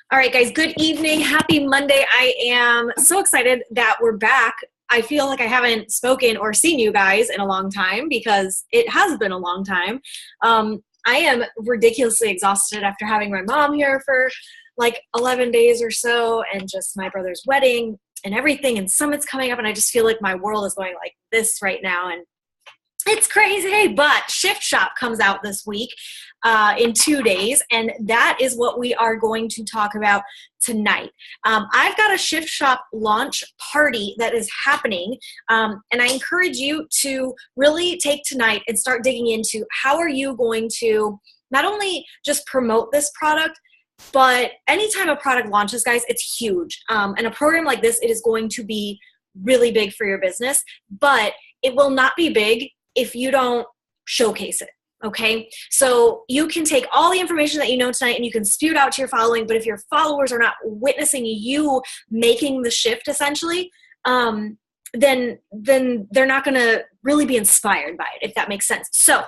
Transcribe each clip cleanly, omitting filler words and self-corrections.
All right, guys, good evening. Happy Monday. I am so excited that we're back. I feel like I haven't spoken or seen you guys in a long time because it has been a long time. I am ridiculously exhausted after having my mom here for like 11 days or so, and just my brother's wedding and everything, and Summit's coming up, and I just feel like my world is going like this right now, and it's crazy. But Shift Shop comes out this week in 2 days, and that is what we are going to talk about tonight. I've got a Shift Shop launch party that is happening, and I encourage you to really take tonight and start digging into how are you going to not only just promote this product, but anytime a product launches, guys, it's huge. And a program like this, it is going to be really big for your business, but it will not be big if you don't showcase it. Okay, so you can take all the information that you know tonight and you can spew it out to your following, but if your followers are not witnessing you making the shift, essentially, then they're not going to really be inspired by it, if that makes sense. So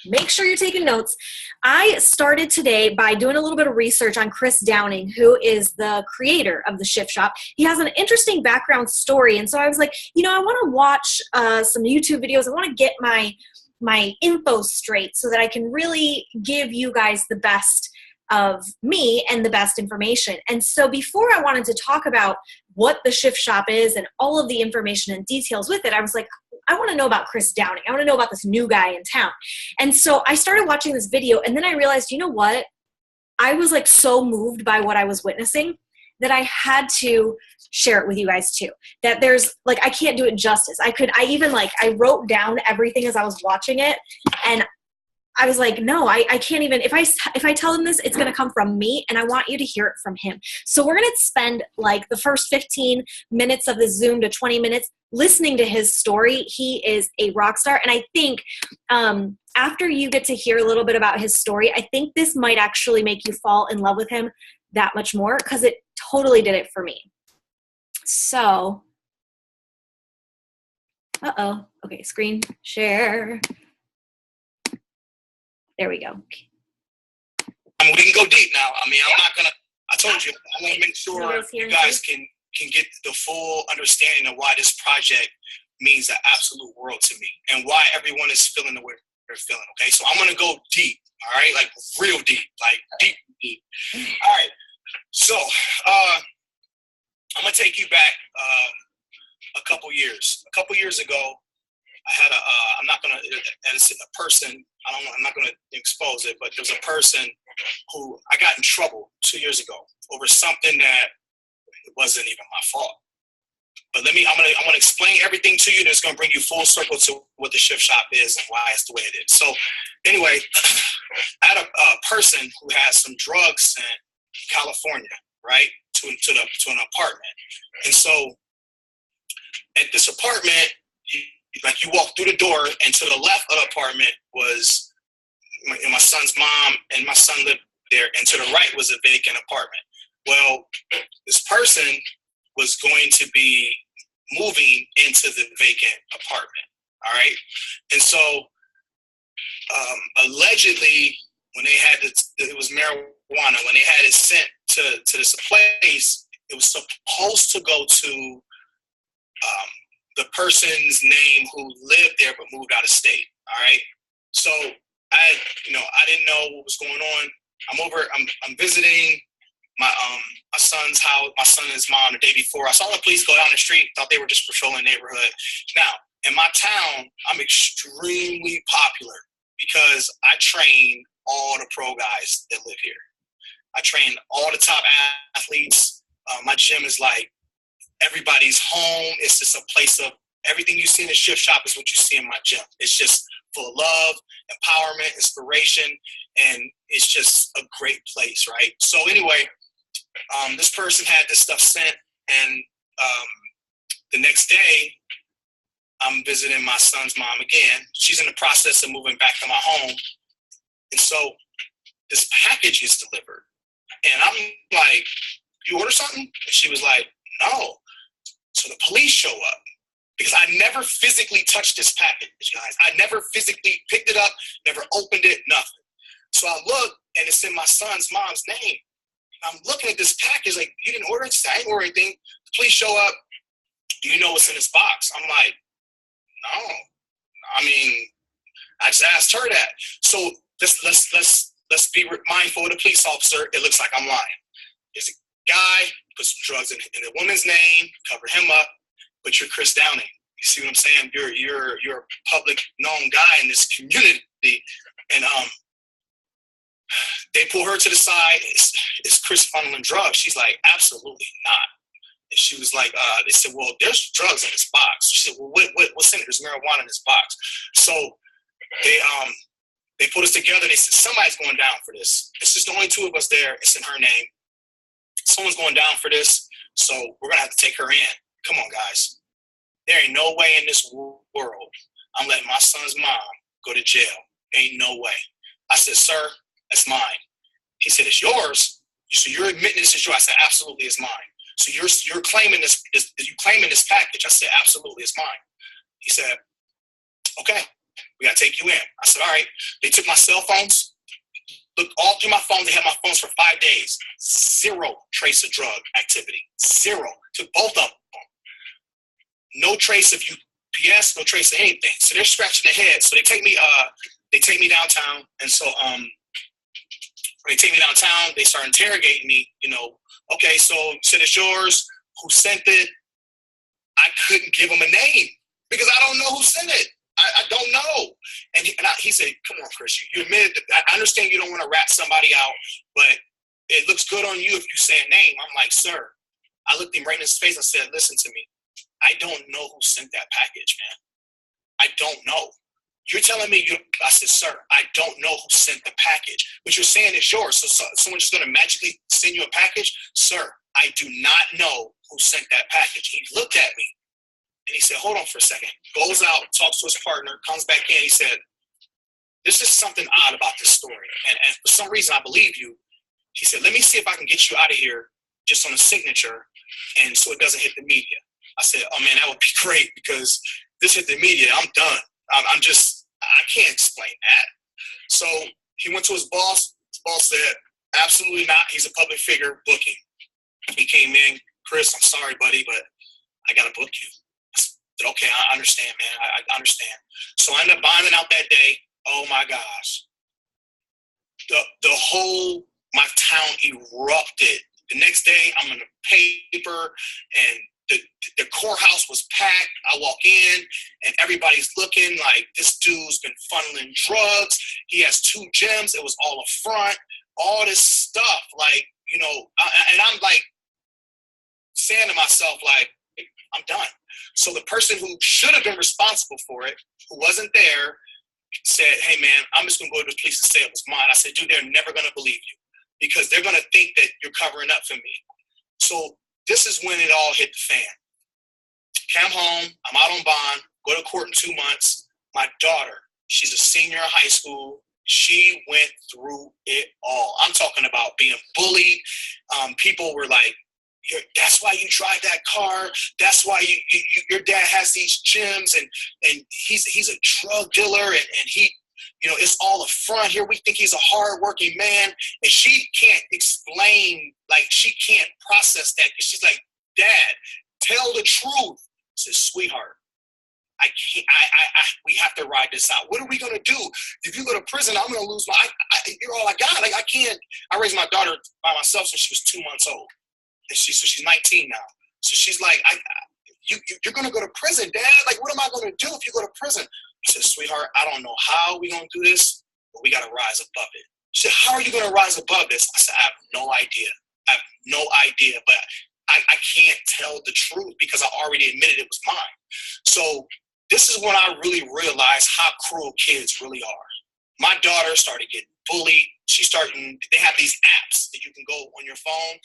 make sure you're taking notes. I started today by doing a little bit of research on Chris Downing, who is the creator of the Shift Shop. He has an interesting background story, and so I was like, I want to watch some YouTube videos. I want to get my info straight so that I can really give you guys the best of me and the best information. And so before I wanted to talk about what the Shift Shop is and all of the information and details with it, I was like, I want to know about Chris Downing. I want to know about this new guy in town. And so I started watching this video, and then I realized, you know what? I was like so moved by what I was witnessing that I had to share it with you guys too. That there's like, I can't do it justice. I wrote down everything as I was watching it, and I was like, no, I can't even, if I tell him this, it's going to come from me, and I want you to hear it from him. So we're going to spend like the first 15 minutes of the Zoom to 20 minutes listening to his story. He is a rock star. And I think after you get to hear a little bit about his story, I think this might actually make you fall in love with him that much more, because it totally did it for me. So, okay, screen share. There we go. I mean, we can go deep now. I told you, I want to make sure you guys can get the full understanding of why this project means the absolute world to me and why everyone is feeling the way they're feeling, okay? So I'm going to go deep, all right? Like real deep, like deep. All right. So I'm going to take you back a couple years. A couple years ago, I had I'm not going to expose it, but there's a person who I got in trouble 2 years ago over something that wasn't even my fault. But I'm gonna explain everything to you, and it's gonna bring you full circle to what the Shift Shop is and why it's the way it is. So anyway, I had a person who had some drugs sent in California, right, to an apartment. And so at this apartment, you walk through the door, and to the left of the apartment was my son's mom, and my son lived there, and to the right was a vacant apartment. Well, this person was going to be moving into the vacant apartment, all right? And so allegedly, when they had it was marijuana, when they had it sent to this place, it was supposed to go to the person's name who lived there but moved out of state, all right? So I didn't know what was going on. I'm visiting my son's house, my son and his mom the day before. I saw the police go down the street, thought they were just patrolling the neighborhood. Now, in my town, I'm extremely popular because I train all the pro guys that live here. I train all the top athletes. My gym is like everybody's home. It's just a place of everything you see in the Shift Shop is what you see in my gym. It's just full of love, empowerment, inspiration, and it's just a great place, right? So anyway, this person had this stuff sent, and the next day, I'm visiting my son's mom again. She's in the process of moving back to my home, and so this package is delivered, and I'm like, "You order something?" And she was like, "No." So the police show up because I never physically touched this package, guys. I never physically picked it up, never opened it, nothing. So I look, and it's in my son's mom's name. I'm looking at this package, like, you didn't order it? I didn't order anything. Please show up. Do you know what's in this box? I'm like, no. I mean, I just asked her that. So let's be mindful of the police officer. It looks like I'm lying. There's a guy, put some drugs in the woman's name, cover him up, but you're Chris Downing. You see what I'm saying? You're a public known guy in this community. And they pull her to the side. Is Chris funneling drugs? She's like, absolutely not. And she was like, they said, well, there's drugs in this box. She said, well, what's in it? There's marijuana in this box. So they put us together. They said, somebody's going down for this. It's just the only two of us there. It's in her name. Someone's going down for this. So we're going to have to take her in. Come on, guys. There ain't no way in this world I'm letting my son's mom go to jail. Ain't no way. I said, sir, that's mine. He said, it's yours? So you're admitting this is yours? I said, absolutely, it's mine. So you're claiming this, you claiming this package? I said, absolutely, it's mine. He said, okay, we got to take you in. I said, all right. They took my cell phones. Looked all through my phones. They had my phones for 5 days. Zero trace of drug activity. Zero. Took both of them. No trace of UPS, no trace of anything. So they're scratching their head. So they take me downtown. And so when they take me downtown, they start interrogating me, okay, so you said it's yours. Who sent it? I couldn't give them a name because I don't know who sent it. I don't know. And he said, come on, Chris, you admitted that. I understand you don't want to rat somebody out, but it looks good on you if you say a name. I'm like, sir, I looked him right in his face. I said, listen to me. I don't know who sent that package, man. I don't know. You're telling me I said, sir, I don't know who sent the package, but you're saying it's yours. So someone's just going to magically send you a package? Sir, I do not know who sent that package. He looked at me and he said, hold on for a second. Goes out, talks to his partner, comes back in. He said, there's just something odd about this story. And for some reason, I believe you. He said, let me see if I can get you out of here just on a signature and so it doesn't hit the media. I said, oh man, that would be great because this hit the media. I'm done. I can't explain that. So he went to his boss. His boss said, absolutely not. He's a public figure. Book him. He came in. Chris, I'm sorry, buddy, but I got to book you. I said, okay, I understand, man. I understand. So I ended up bonding out that day. Oh my gosh. My town erupted. The next day, I'm in the paper and the courthouse was packed. I walk in and everybody's looking like this dude's been funneling drugs. He has 2 gyms. It was all a front, all this stuff. Like, and I'm like saying to myself, like, I'm done. So the person who should have been responsible for it, who wasn't there, said, hey man, I'm just going to go to the police and say it was mine. I said, dude, they're never going to believe you because they're going to think that you're covering up for me. So this is when it all hit the fan. Come home, I'm out on bond, go to court in 2 months. My daughter, she's a senior in high school. She went through it all. I'm talking about being bullied. People were like, that's why you drive that car. That's why your dad has these gyms and he's a drug dealer and he, it's all a front here. We think he's a hardworking man. And she can't explain, like she can't process that. She's like, Dad, tell the truth. I said, sweetheart, I can't, we have to ride this out. What are we going to do? If you go to prison, I'm going to lose you're all I got. Like I raised my daughter by myself since she was 2 months old. And she's 19 now. So she's like, you're going to go to prison, Dad. Like, what am I going to do if you go to prison? I said, sweetheart, I don't know how we're going to do this, but we got to rise above it. She said, how are you going to rise above this? I said, I have no idea. But I can't tell the truth because I already admitted it was mine. So this is when I really realized how cruel kids really are. My daughter started getting bullied. They have these apps that you can go on your phone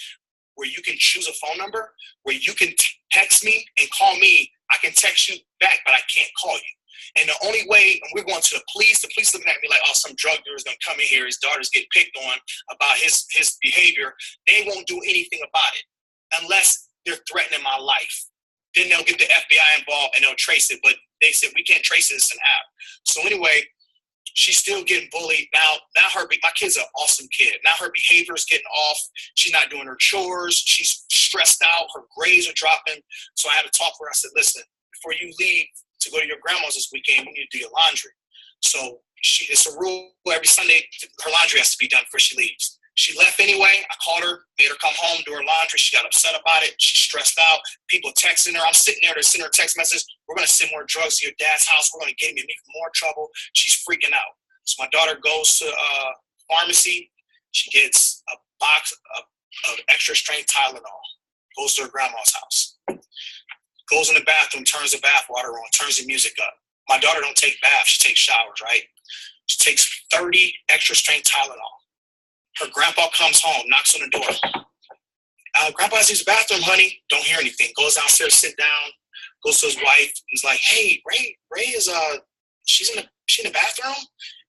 where you can choose a phone number, where you can text me and call me. I can text you back, but I can't call you. And the only way, and we're going to the police looking at me like, oh, some drug dealer's going to come in here. His daughter's getting picked on about his behavior. They won't do anything about it unless they're threatening my life. Then they'll get the FBI involved and they'll trace it. But they said, we can't trace it. It's an app. So anyway, She's still getting bullied. Now my kid's an awesome kid. Now her behavior is getting off. She's not doing her chores. She's stressed out. Her grades are dropping. So I had to talk to her. I said, listen, before you leave to go to your grandma's this weekend, you need to do your laundry. So it's a rule every Sunday, her laundry has to be done before she leaves. She left anyway. I called her, made her come home, do her laundry. She got upset about it. She's stressed out. People texting her. I'm sitting there to send her a text message. We're going to send more drugs to your dad's house. We're going to get him in even more trouble. She's freaking out. So my daughter goes to pharmacy. She gets a box of extra strength Tylenol. Goes to her grandma's house. Goes in the bathroom, turns the bath water on, turns the music up. My daughter don't take baths. She takes showers, right? She takes 30 extra strength Tylenol. Her grandpa comes home, knocks on the door. Grandpa has to use the bathroom, honey. Don't hear anything. Goes downstairs, sit down. Goes to his wife. And is like, hey, Ray is she in the bathroom?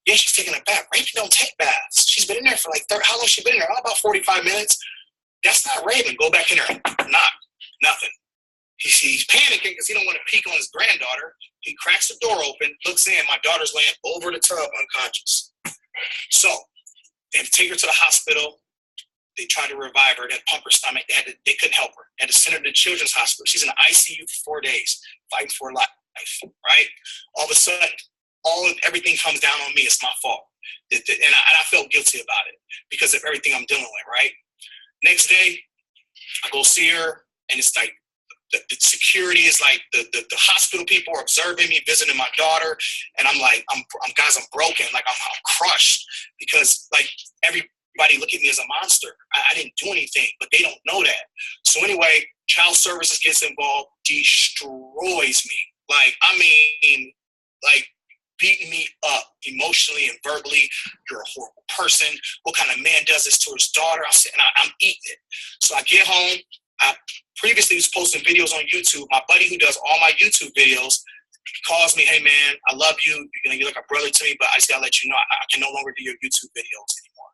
Yeah, she's taking a bath. Raven don't take baths. She's been in there for like how long? She been in there? About 45 minutes. That's not Raven. Go back in there. Nothing. He's panicking because he don't want to peek on his granddaughter. He cracks the door open, looks in. My daughter's laying over the tub unconscious. So they take her to the hospital. They tried to revive her. They had pump her stomach. They couldn't help her. They had to send her to the children's hospital. She's in the ICU for 4 days, fighting for her life, right? All of a sudden, everything comes down on me. It's my fault. And I felt guilty about it because of everything I'm dealing with, right? Next day, I go see her, and it's like the security is like the hospital people are observing me, visiting my daughter, and I'm like, I'm broken. Like, I'm crushed because, like, everybody look at me as a monster. I didn't do anything, but they don't know that. So anyway, child services gets involved, destroys me. Like, I mean, like, beating me up emotionally and verbally. You're a horrible person. What kind of man does this to his daughter? I'm eating it. So I get home. I previously was posting videos on YouTube. My buddy who does all my YouTube videos calls me, hey man, I love you. You're like a brother to me, but I just gotta let you know I can no longer do your YouTube videos anymore.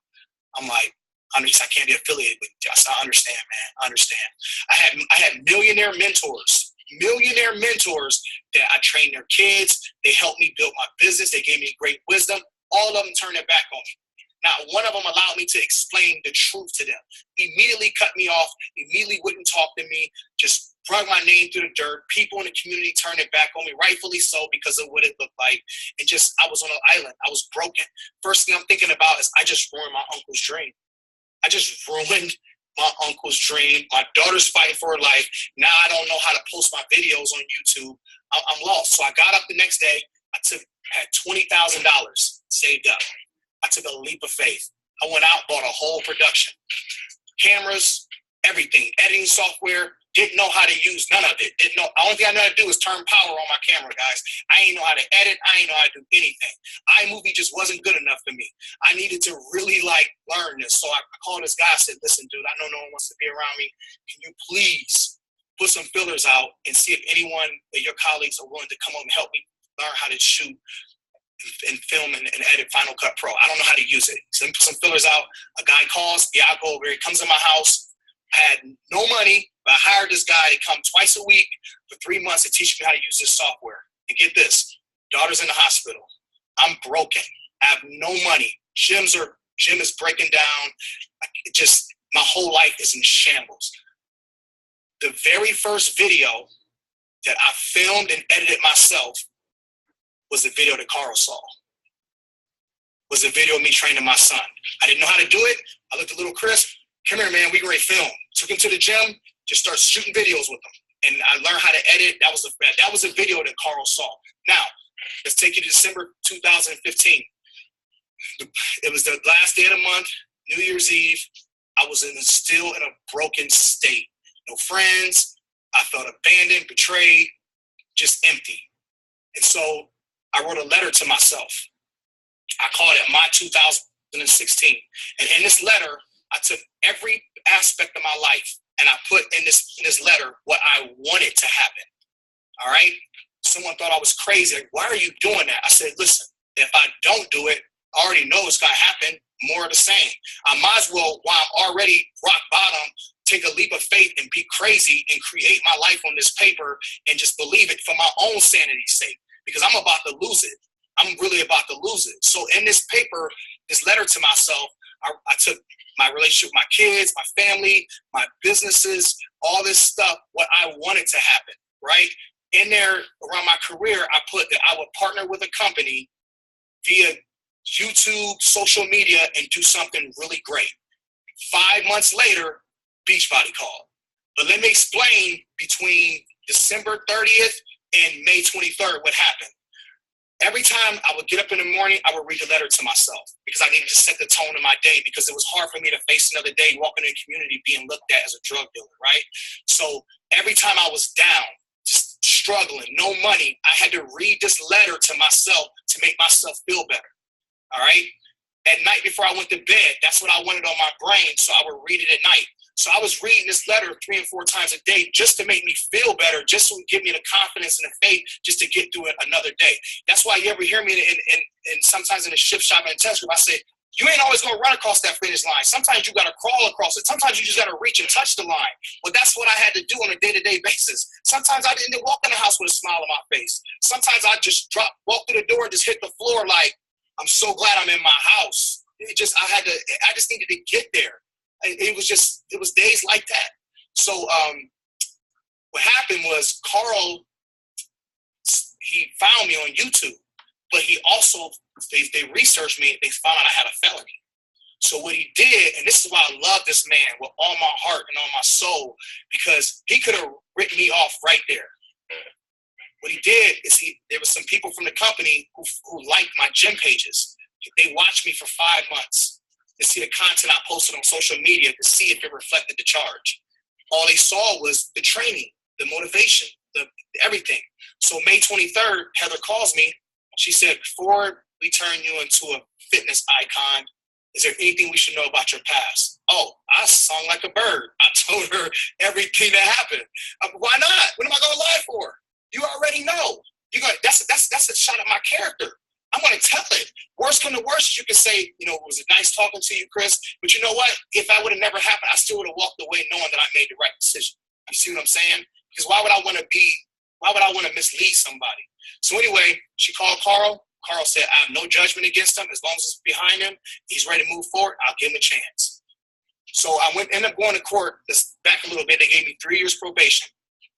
I'm like, I can't be affiliated with you. I said, I understand, man. I understand. I had millionaire mentors that I trained their kids. They helped me build my business. They gave me great wisdom. All of them turned their back on me. Not one of them allowed me to explain the truth to them. Immediately cut me off, immediately wouldn't talk to me, just brought my name through the dirt. People in the community turned it back on me, rightfully so, because of what it looked like. And just, I was on an island. I was broken. First thing I'm thinking about is I just ruined my uncle's dream. I just ruined my uncle's dream. My daughter's fighting for her life. Now I don't know how to post my videos on YouTube. I'm lost. So I got up the next day. Had $20,000 saved up. I took a leap of faith. I went out, bought a whole production. Cameras, everything, editing software, didn't know how to use none of it. The only thing I know how to do is turn power on my camera, guys. I ain't know how to edit. I ain't know how to do anything. iMovie just wasn't good enough for me. I needed to really learn this. So I called this guy. I said, listen, dude, I know no one wants to be around me. Can you please put some fillers out and see if anyone of your colleagues are willing to come up and help me learn how to shoot and film and edit Final Cut Pro. I don't know how to use it. So put some fillers out. A guy calls. Yeah, I go over. He comes in my house. I had no money, but I hired this guy to come twice a week for 3 months to teach me how to use this software. And get this, daughter's in the hospital. I'm broken. I have no money. Gym is breaking down. My whole life is in shambles. The very first video that I filmed and edited myself was the video that Carl saw. Was a video of me training my son. I didn't know how to do it. I looked at little Chris. Come here, man. We can film. Took him to the gym. Just started shooting videos with him. And I learned how to edit. That was a video that Carl saw. Now, let's take you to December 2015. It was the last day of the month, New Year's Eve. I was still in a broken state. No friends. I felt abandoned, betrayed, just empty. And so I wrote a letter to myself. I called it My 2016. And in this letter, I took every aspect of my life and I put in this letter what I wanted to happen. All right? Someone thought I was crazy. Like, why are you doing that? I said, listen, if I don't do it, I already know it's going to happen. More of the same. I might as well, while I'm already rock bottom, take a leap of faith and be crazy and create my life on this paper and just believe it for my own sanity's sake, because I'm about to lose it. I'm really about to lose it. So in this paper, this letter to myself, I took my relationship with my kids, my family, my businesses, all this stuff, what I wanted to happen, right? In there, around my career, I put that I would partner with a company via YouTube, social media, and do something really great. 5 months later, Beachbody called. But let me explain between December 30th and May 23rd what happened. Every time I would get up in the morning, I would read a letter to myself because I needed to set the tone of my day, because it was hard for me to face another day walking in the community being looked at as a drug dealer, right? So every time I was down, struggling, no money, I had to read this letter to myself to make myself feel better, all right? At night before I went to bed, that's what I wanted on my brain, so I would read it at night. So I was reading this letter 3 and 4 times a day just to make me feel better, just to give me the confidence and the faith just to get through it another day. That's why you ever hear me in sometimes in the shift shop and test group, I say, you ain't always going to run across that finish line. Sometimes you got to crawl across it. Sometimes you just got to reach and touch the line. Well, that's what I had to do on a day-to-day basis. Sometimes I didn't walk in the house with a smile on my face. Sometimes I just walk through the door and just hit the floor like, I'm so glad I'm in my house. I just needed to get there. It was days like that. So what happened was Carl, he found me on YouTube, but he also, they researched me, they found out I had a felony. So what he did, and this is why I love this man with all my heart and all my soul, because he could have written me off right there. What he did is there was some people from the company who liked my gym pages. They watched me for 5 months to see the content I posted on social media to see if it reflected the charge. All they saw was the training, the motivation, everything. So May 23rd, Heather calls me. She said, before we turn you into a fitness icon, is there anything we should know about your past? Oh, I sung like a bird. I told her everything that happened. Why not? What am I going to lie for? You already know. That's a shot at my character. I'm going to tell it. Worst come to worst, you can say, it was nice talking to you, Chris. But you know what? If that would have never happened, I still would have walked away knowing that I made the right decision. You see what I'm saying? Because why would I want to mislead somebody? So anyway, she called Carl. Carl said, I have no judgment against him. As long as it's behind him, he's ready to move forward, I'll give him a chance. So I ended up going to court. Back a little bit, they gave me 3 years probation.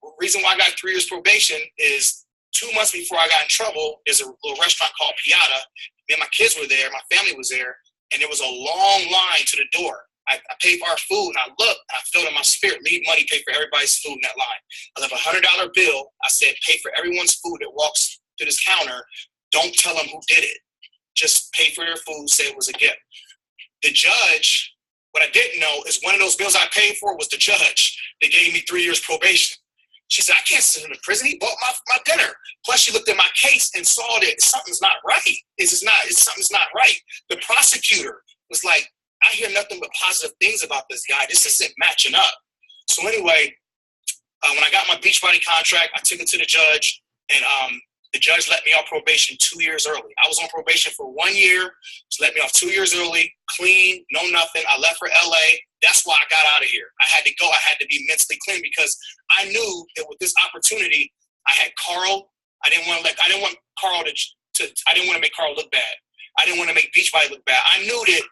The reason why I got 3 years probation is 2 months before I got in trouble, there's a little restaurant called Piata. Me and my kids were there, my family was there, and there was a long line to the door. I paid for our food, and I looked, and I felt in my spirit, leave money, pay for everybody's food in that line. I left a $100 bill. I said, pay for everyone's food that walks to this counter. Don't tell them who did it. Just pay for their food, say it was a gift. The judge, what I didn't know is one of those bills I paid for was the judge that gave me 3 years probation. She said, I can't send him to prison. He bought my dinner. Plus, she looked at my case and saw that something's not right. Something's not right. The prosecutor was like, I hear nothing but positive things about this guy. This isn't matching up. So anyway, when I got my Beachbody contract, I took it to the judge, and the judge let me off probation 2 years early. I was on probation for 1 year. She let me off 2 years early, clean, no nothing. I left for LA. That's why I got out of here. I had to go. I had to be mentally clean because I knew that with this opportunity, I had Carl. I didn't want Carl I didn't want to make Carl look bad. I didn't want to make Beachbody look bad. I knew that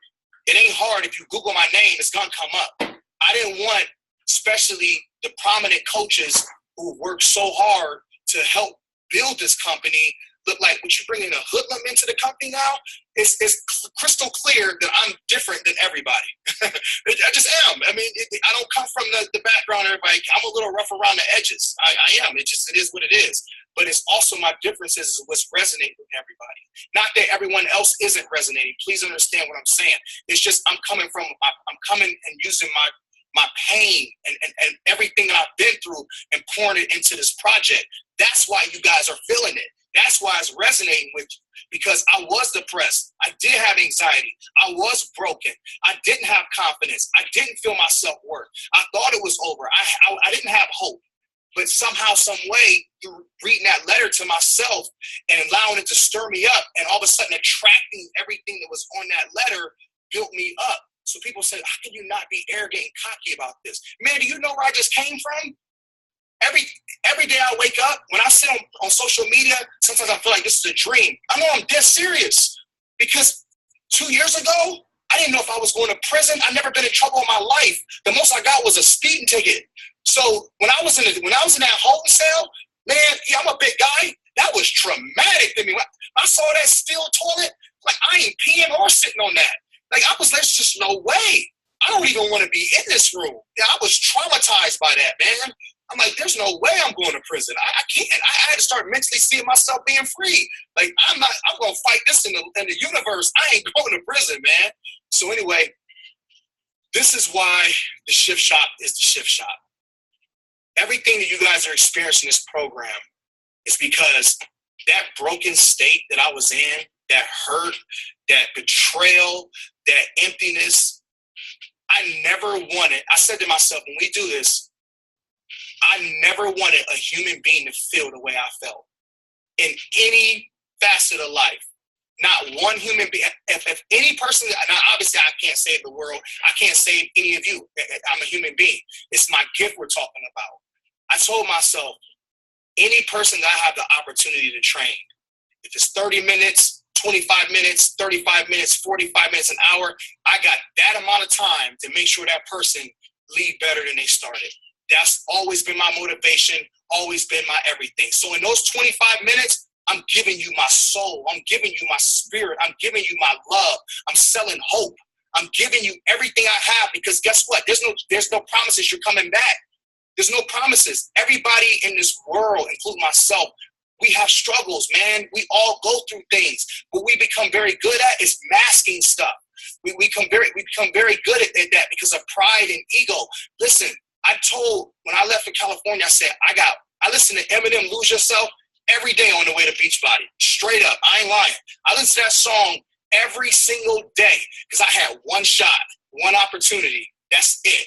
it ain't hard. If you Google my name, it's going to come up. I didn't want, especially the prominent coaches who worked so hard to help build this company, look like, what you bringing a hoodlum into the company now? It's crystal clear that I'm different than everybody. I just am. I mean, I don't come from the background everybody. I'm a little rough around the edges. I am. It is what it is. But it's also my differences is what's resonating with everybody. Not that everyone else isn't resonating. Please understand what I'm saying. It's just I'm coming and using my pain and everything that I've been through and pouring it into this project. That's why you guys are feeling it. That's why it's resonating with you, because I was depressed. I did have anxiety. I was broken. I didn't have confidence. I didn't feel my self-worth. I thought it was over. I didn't have hope. But somehow, some way, through reading that letter to myself and allowing it to stir me up, and all of a sudden attracting everything that was on that letter built me up. So people said, how can you not be arrogant and cocky about this? Man, do you know where I just came from? Every every day I wake up, when I sit on social media, sometimes I feel like this is a dream. I know I'm dead serious because 2 years ago, I didn't know if I was going to prison. I've never been in trouble in my life. The most I got was a speeding ticket. So when I was in that holding cell, man, yeah, I'm a big guy. That was traumatic to me. When I saw that steel toilet, like I ain't peeing or sitting on that. Like there's just no way. I don't even want to be in this room. Yeah, I was traumatized by that, man. I'm like, there's no way I'm going to prison. I can't. I had to start mentally seeing myself being free. Like I'm going to fight this in the universe. I ain't going to prison, man. So anyway, this is why the Shift Shop is the Shift Shop. Everything that you guys are experiencing in this program is because that broken state that I was in, that hurt, that betrayal, that emptiness, I never wanted. I said to myself, when we do this, I never wanted a human being to feel the way I felt in any facet of life. Not one human being. If any person, now obviously I can't save the world. I can't save any of you. I'm a human being. It's my gift we're talking about. I told myself, any person that I have the opportunity to train, if it's 30 minutes, 25 minutes, 35 minutes, 45 minutes, an hour, I got that amount of time to make sure that person leave better than they started. That's always been my motivation, always been my everything. So in those 25 minutes, I'm giving you my soul. I'm giving you my spirit. I'm giving you my love. I'm selling hope. I'm giving you everything I have because guess what? There's no promises you're coming back. There's no promises. Everybody in this world, including myself, we have struggles, man. We all go through things. What we become very good at is masking stuff. We become very good at that because of pride and ego. Listen, when I left for California, I said, I listen to Eminem, Lose Yourself, every day on the way to Beachbody. Straight up, I ain't lying. I listen to that song every single day because I had one shot, one opportunity. That's it.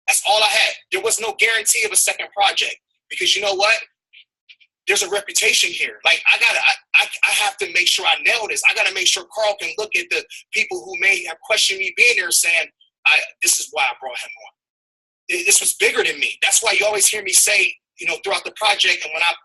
That's all I had. There was no guarantee of a second project because you know what? There's a reputation here. Like I have to make sure I nail this. I got to make sure Carl can look at the people who may have questioned me being there saying, this is why I brought him on. This was bigger than me. That's why you always hear me say, throughout the project and when I'm,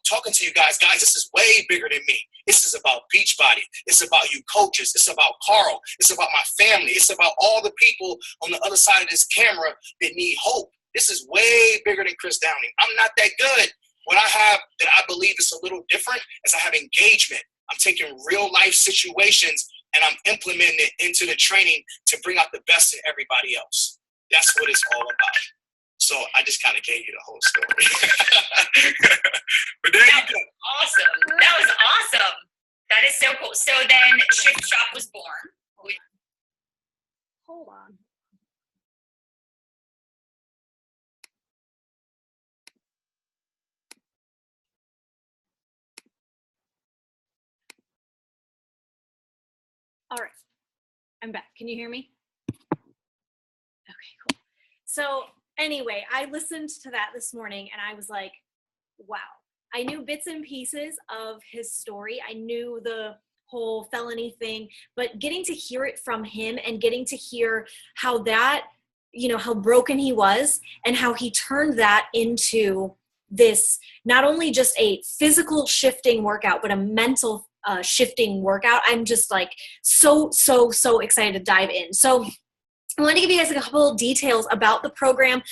talking to you guys, this is way bigger than me. This is about Beachbody. It's about you coaches. It's about Carl. It's about my family. It's about all the people on the other side of this camera that need hope. This is way bigger than Chris Downing. I'm not that good. What I have that I believe is a little different is I have engagement. I'm taking real life situations and I'm implementing it into the training to bring out the best in everybody else. That's what it's all about. So I just kind of gave you the whole story. But there you go. Awesome. That was awesome. That is so cool. So then Shift Shop was born. Hold on. All right, I'm back. Can you hear me? Okay, cool. So anyway, I listened to that this morning and I was like, wow. I knew bits and pieces of his story. I knew the whole felony thing, but getting to hear it from him and getting to hear how that, how broken he was and how he turned that into this, not only just a physical shifting workout, but a mental shifting workout. I'm just like so excited to dive in. So I want to give you guys a couple details about the program,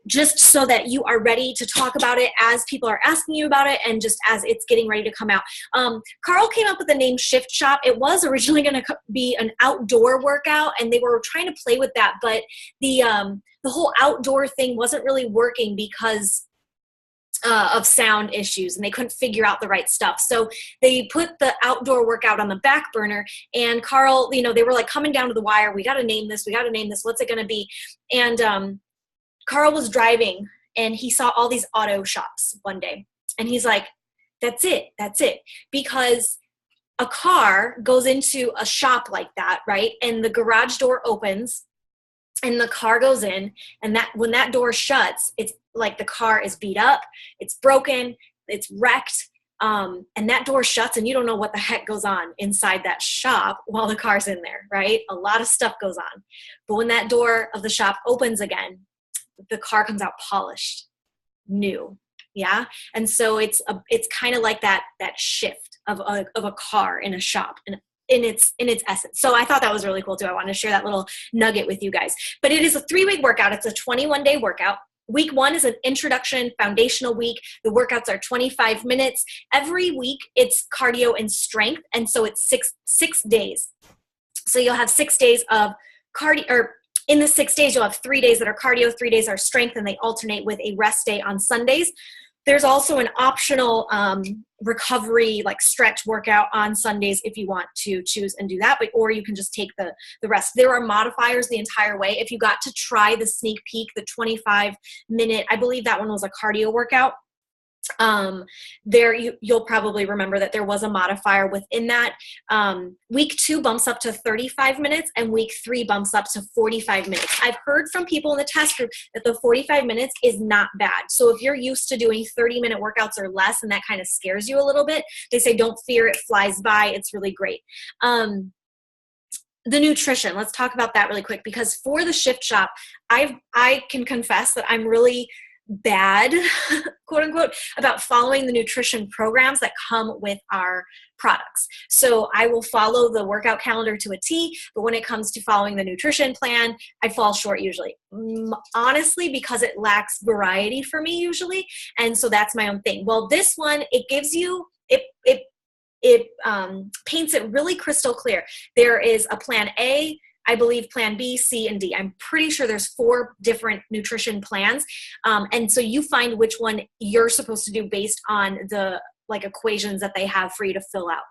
just so that you are ready to talk about it as people are asking you about it and just as it's getting ready to come out. Carl came up with the name Shift Shop. It was originally going to be an outdoor workout, and they were trying to play with that, but the whole outdoor thing wasn't really working because of sound issues, and they couldn't figure out the right stuff. So they put the outdoor workout on the back burner, and Carl, they were like coming down to the wire. We got to name this. What's it going to be? And Carl was driving and he saw all these auto shops one day, and he's like, that's it. Because a car goes into a shop like that, right? And the garage door opens and the car goes in, and that when that door shuts, it's like the car is beat up, it's broken, it's wrecked, and that door shuts and you don't know what the heck goes on inside that shop while the car's in there, right? A lot of stuff goes on. But when that door of the shop opens again, the car comes out polished. new. Yeah. And so it's kind of like that shift of a car in a shop and in its essence. So I thought that was really cool too. I wanted to share that little nugget with you guys. But it is a 3-week workout. It's a 21-day workout. Week 1 is an introduction, foundational week. The workouts are 25 minutes. Every week it's cardio and strength. And so it's six days. So you'll have 6 days of cardio, or in the 6 days, you'll have 3 days that are cardio, 3 days are strength, and they alternate with a rest day on Sundays. There's also an optional recovery, like stretch workout on Sundays if you want to choose and do that, or you can just take the rest. There are modifiers the entire way. If you got to try the sneak peek, the 25-minute, I believe that one was a cardio workout. You'll probably remember that there was a modifier within that. Week 2 bumps up to 35 minutes and week 3 bumps up to 45 minutes. I've heard from people in the test group that the 45 minutes is not bad. So if you're used to doing 30-minute workouts or less and that kind of scares you a little bit, they say don't fear, it flies by. It's really great. The nutrition, let's talk about that really quick, because for the Shift Shop, I can confess that I'm really bad, quote unquote, about following the nutrition programs that come with our products. So I will follow the workout calendar to a T, but when it comes to following the nutrition plan, I fall short usually. Honestly, because it lacks variety for me usually. And so that's my own thing. Well, this one, it gives you, it paints it really crystal clear. There is a plan A, I believe plan B, C, and D. I'm pretty sure there's 4 different nutrition plans. And so you find which one you're supposed to do based on the equations that they have for you to fill out.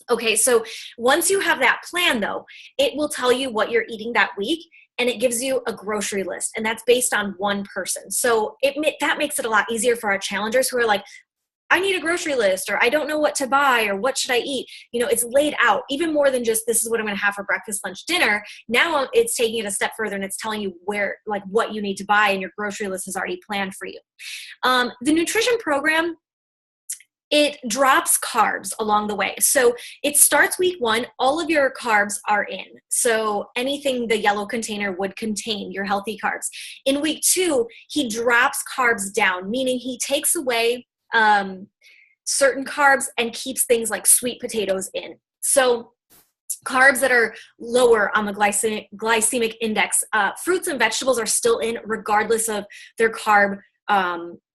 Okay, so once you have that plan though, it will tell you what you're eating that week, and it gives you a grocery list, and that's based on one person. So that makes it a lot easier for our challengers who are like, I need a grocery list, or I don't know what to buy, or what should I eat? It's laid out even more than just this is what I'm going to have for breakfast, lunch, dinner. Now it's taking it a step further and it's telling you what you need to buy, and your grocery list is already planned for you. The nutrition program, it drops carbs along the way. So it starts week 1, all of your carbs are in. So anything the yellow container would contain, your healthy carbs. In week 2, he drops carbs down, meaning he takes away certain carbs and keeps things like sweet potatoes in. So carbs that are lower on the glycemic index, fruits and vegetables are still in regardless of their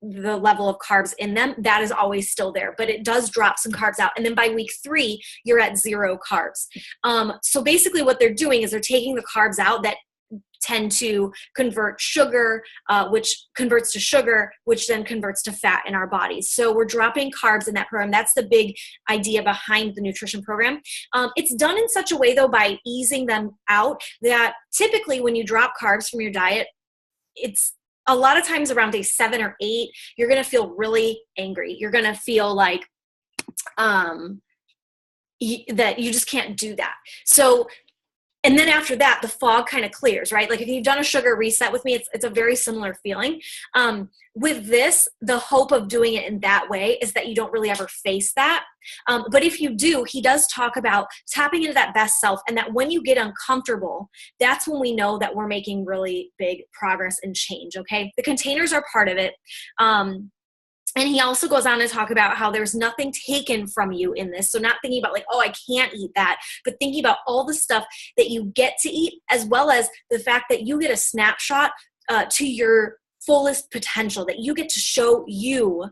the level of carbs in them. That is always still there, but it does drop some carbs out. And then by week 3, you're at 0 carbs. So basically what they're doing is they're taking the carbs out that tend to convert sugar, which converts to sugar, which then converts to fat in our bodies. So we're dropping carbs in that program. That's the big idea behind the nutrition program. It's done in such a way, though, by easing them out, that typically when you drop carbs from your diet, it's a lot of times around day 7 or 8, you're going to feel really angry. You're going to feel like that you just can't do that. So and then after that, the fog kind of clears, right? Like if you've done a sugar reset with me, it's a very similar feeling. With this, the hope of doing it in that way is that you don't really ever face that. But if you do, he does talk about tapping into that best self, and that when you get uncomfortable, that's when we know that we're making really big progress and change, okay? The containers are part of it. And he also goes on to talk about how there's nothing taken from you in this. So not thinking about like, oh, I can't eat that, but thinking about all the stuff that you get to eat, as well as the fact that you get a snapshot to your fullest potential, that you get to show you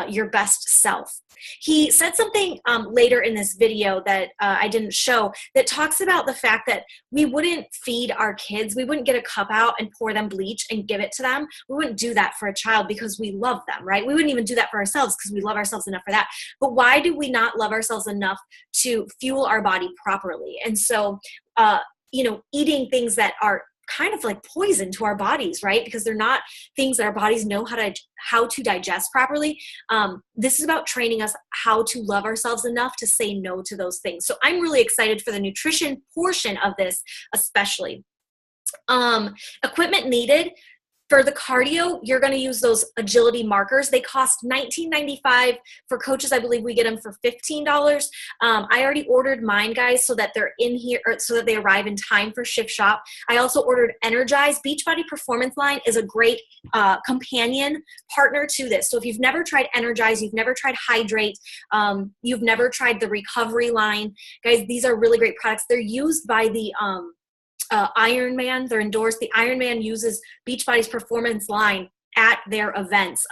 your best self. He said something later in this video that I didn't show, that talks about the fact that we wouldn't feed our kids. We wouldn't get a cup out and pour them bleach and give it to them. We wouldn't do that for a child because we love them, right? We wouldn't even do that for ourselves because we love ourselves enough for that. But why do we not love ourselves enough to fuel our body properly? And so, eating things that are kind of like poison to our bodies, right? Because they're not things that our bodies know how to digest properly. This is about training us how to love ourselves enough to say no to those things. So I'm really excited for the nutrition portion of this, especially. Equipment needed. For the cardio, you're going to use those agility markers. They cost $19.95 for coaches. I believe we get them for $15. I already ordered mine, guys, so that they're in here, or so that they arrive in time for Shift Shop. I also ordered Energize. Beachbody Performance Line is a great companion partner to this. So if you've never tried Energize, you've never tried Hydrate, you've never tried the Recovery line, guys, these are really great products. They're used by the Ironman. They're endorsed. The Ironman uses Beachbody's Performance line at their events.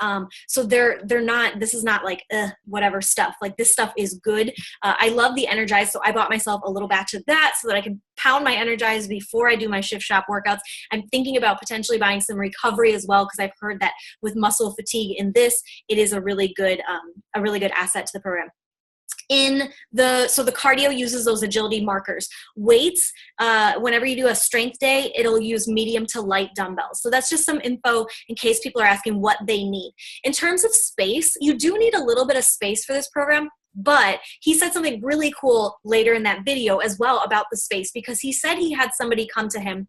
So they're not, this is not like whatever stuff. Like, this stuff is good. I love the Energize, so I bought myself a little batch of that so that I can pound my Energize before I do my Shift Shop workouts. I'm thinking about potentially buying some Recovery as well, because I've heard that with muscle fatigue in this, it is a really good asset to the program. So the cardio uses those agility markers. Weights, whenever you do a strength day, it'll use medium to light dumbbells. So that's just some info in case people are asking what they need. In terms of space, you do need a little bit of space for this program, but he said something really cool later in that video as well about the space, because he said he had somebody come to him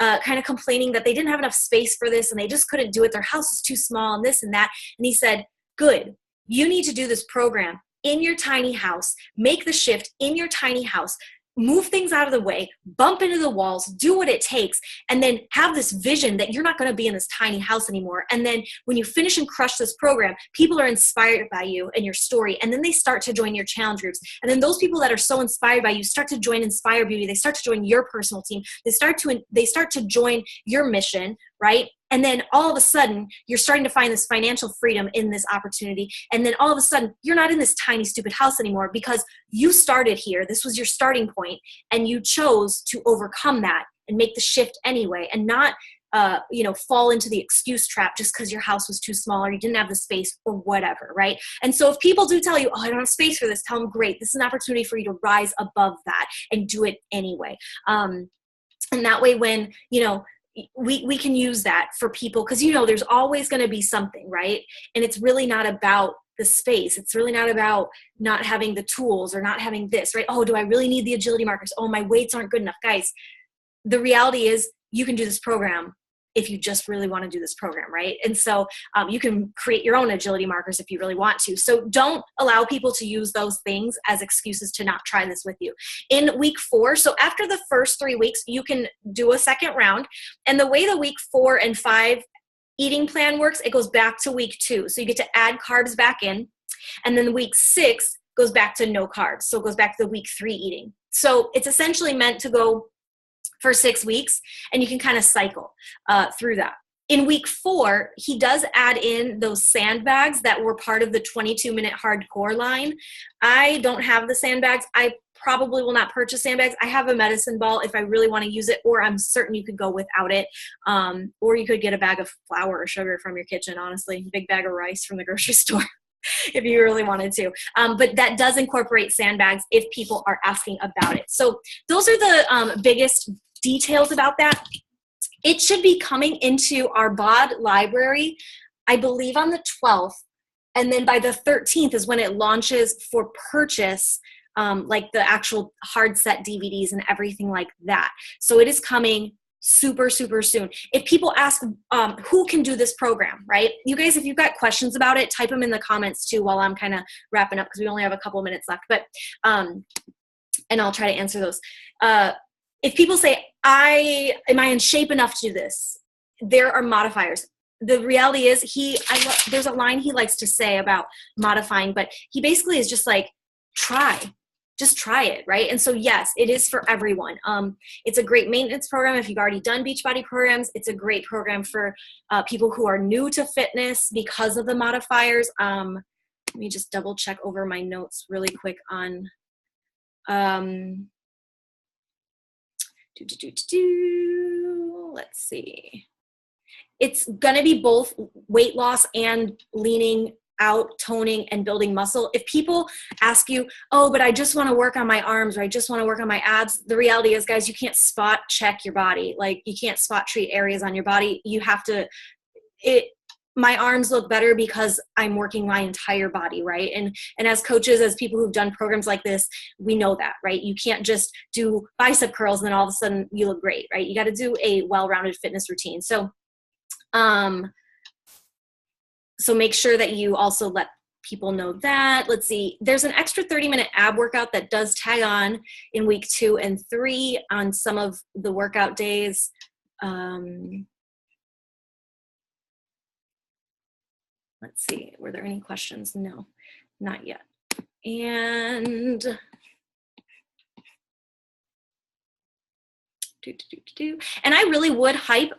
kind of complaining that they didn't have enough space for this and they just couldn't do it. Their house is too small and this and that. And he said, good, you need to do this program in your tiny house, make the shift in your tiny house, move things out of the way, bump into the walls, do what it takes, and then have this vision that you're not going to be in this tiny house anymore. And then when you finish and crush this program, people are inspired by you and your story, and then they start to join your challenge groups. And then those people that are so inspired by you start to join Inspire Beauty. They start to join your personal team. They start to join your mission, right? And then all of a sudden, you're starting to find this financial freedom in this opportunity. And then all of a sudden, you're not in this tiny, stupid house anymore, because you started here. This was your starting point, and you chose to overcome that and make the shift anyway, and not fall into the excuse trap just because your house was too small or you didn't have the space or whatever, right? And so if people do tell you, oh, I don't have space for this, tell them, great. This is an opportunity for you to rise above that and do it anyway. And that way, when, we can use that for people, because there's always going to be something, right? And it's really not about the space. It's really not about not having the tools or not having this, right? Oh, do I really need the agility markers? Oh, my weights aren't good enough. Guys, the reality is you can do this program if you just really want to do this program, right? And so you can create your own agility markers if you really want to. So don't allow people to use those things as excuses to not try this with you. In week 4, so after the first 3 weeks, you can do a second round. And the way the week 4 and 5 eating plan works, it goes back to week 2. So you get to add carbs back in. And then week 6 goes back to no carbs. So it goes back to the week 3 eating. So it's essentially meant to go for 6 weeks, and you can kind of cycle through that. In week 4, he does add in those sandbags that were part of the 22-minute hardcore line. I don't have the sandbags. I probably will not purchase sandbags. I have a medicine ball if I really want to use it, or I'm certain you could go without it. Or you could get a bag of flour or sugar from your kitchen, honestly, big bag of rice from the grocery store. If you really wanted to. But that does incorporate sandbags if people are asking about it. So those are the biggest details about that. It should be coming into our BOD library, I believe on the 12th. And then by the 13th is when it launches for purchase, like the actual hard set DVDs and everything like that. So it is coming super, super soon. If people ask who can do this program, right? You guys, if you've got questions about it, type them in the comments too while I'm kind of wrapping up, because we only have a couple minutes left. But and I'll try to answer those. If people say, am I in shape enough to do this? There are modifiers. The reality is there's a line he likes to say about modifying, but he basically is just like, just try it, right? And so yes, it is for everyone. It's a great maintenance program if you've already done Beachbody programs. It's a great program for people who are new to fitness because of the modifiers. Let me just double check over my notes really quick on let's see. It's going to be both weight loss and leaning out, toning, and building muscle. If people ask you, oh, but I just want to work on my arms, or I just want to work on my abs, the reality is, guys, you can't spot check your body. Like, you can't spot treat areas on your body. You have to, my arms look better because I'm working my entire body, right? And as coaches, as people who've done programs like this, we know that, right? You can't just do bicep curls and then all of a sudden you look great, right? You got to do a well-rounded fitness routine. So So make sure that you also let people know that. Let's see, there's an extra 30-minute ab workout that does tag on in week 2 and 3 on some of the workout days. Let's see, were there any questions? No, not yet. And and I really would hype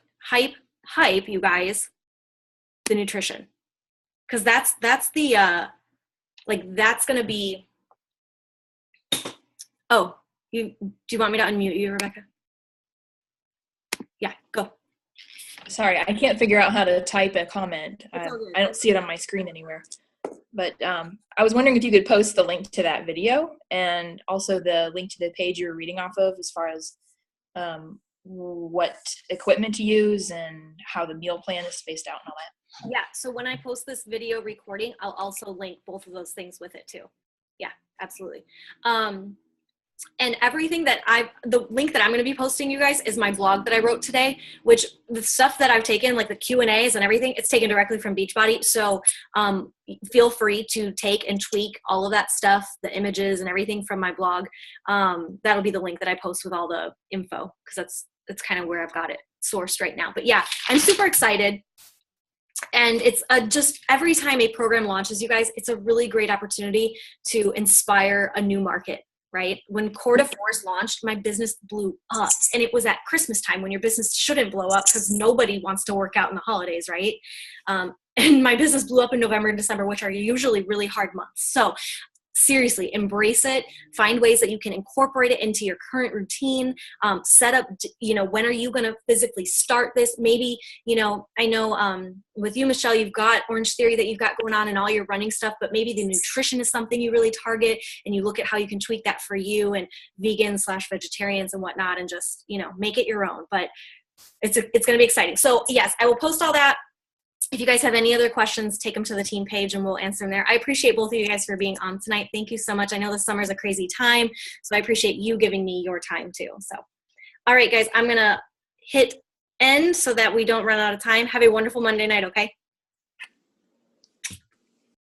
you guys the nutrition, because that's the like that's gonna be. Oh, do you want me to unmute you, Rebecca? Yeah, go. Sorry, I can't figure out how to type a comment. I don't see it on my screen anywhere. But I was wondering if you could post the link to that video and also the link to the page you were reading off of as far as what equipment to use and how the meal plan is spaced out and all that. Yeah, so when I post this video recording, I'll also link both of those things with it too. Yeah, absolutely. And everything that the link that I'm going to be posting, you guys, is my blog that I wrote today, which the stuff that I've taken, like the Q&As and everything, it's taken directly from Beachbody. So feel free to take and tweak all of that stuff, the images and everything from my blog. That'll be the link that I post with all the info, because that's kind of where I've got it sourced right now. But yeah, I'm super excited. And it's just every time a program launches, you guys, it's a really great opportunity to inspire a new market. Right? When Core de Force launched, my business blew up. And it was at Christmas time, when your business shouldn't blow up because nobody wants to work out in the holidays, right? And my business blew up in November and December, which are usually really hard months. So seriously, embrace it. Find ways that you can incorporate it into your current routine. Set up, when are you going to physically start this? Maybe, I know with you, Michelle, you've got Orange Theory that you've got going on and all your running stuff, but maybe the nutrition is something you really target, and you look at how you can tweak that for you and vegans/vegetarians and whatnot, and just, make it your own. But it's going to be exciting. So yes, I will post all that. If you guys have any other questions, take them to the team page and we'll answer them there. I appreciate both of you guys for being on tonight. Thank you so much. I know the summer is a crazy time, so I appreciate you giving me your time too. So, all right, guys, I'm going to hit end so that we don't run out of time. Have a wonderful Monday night, okay?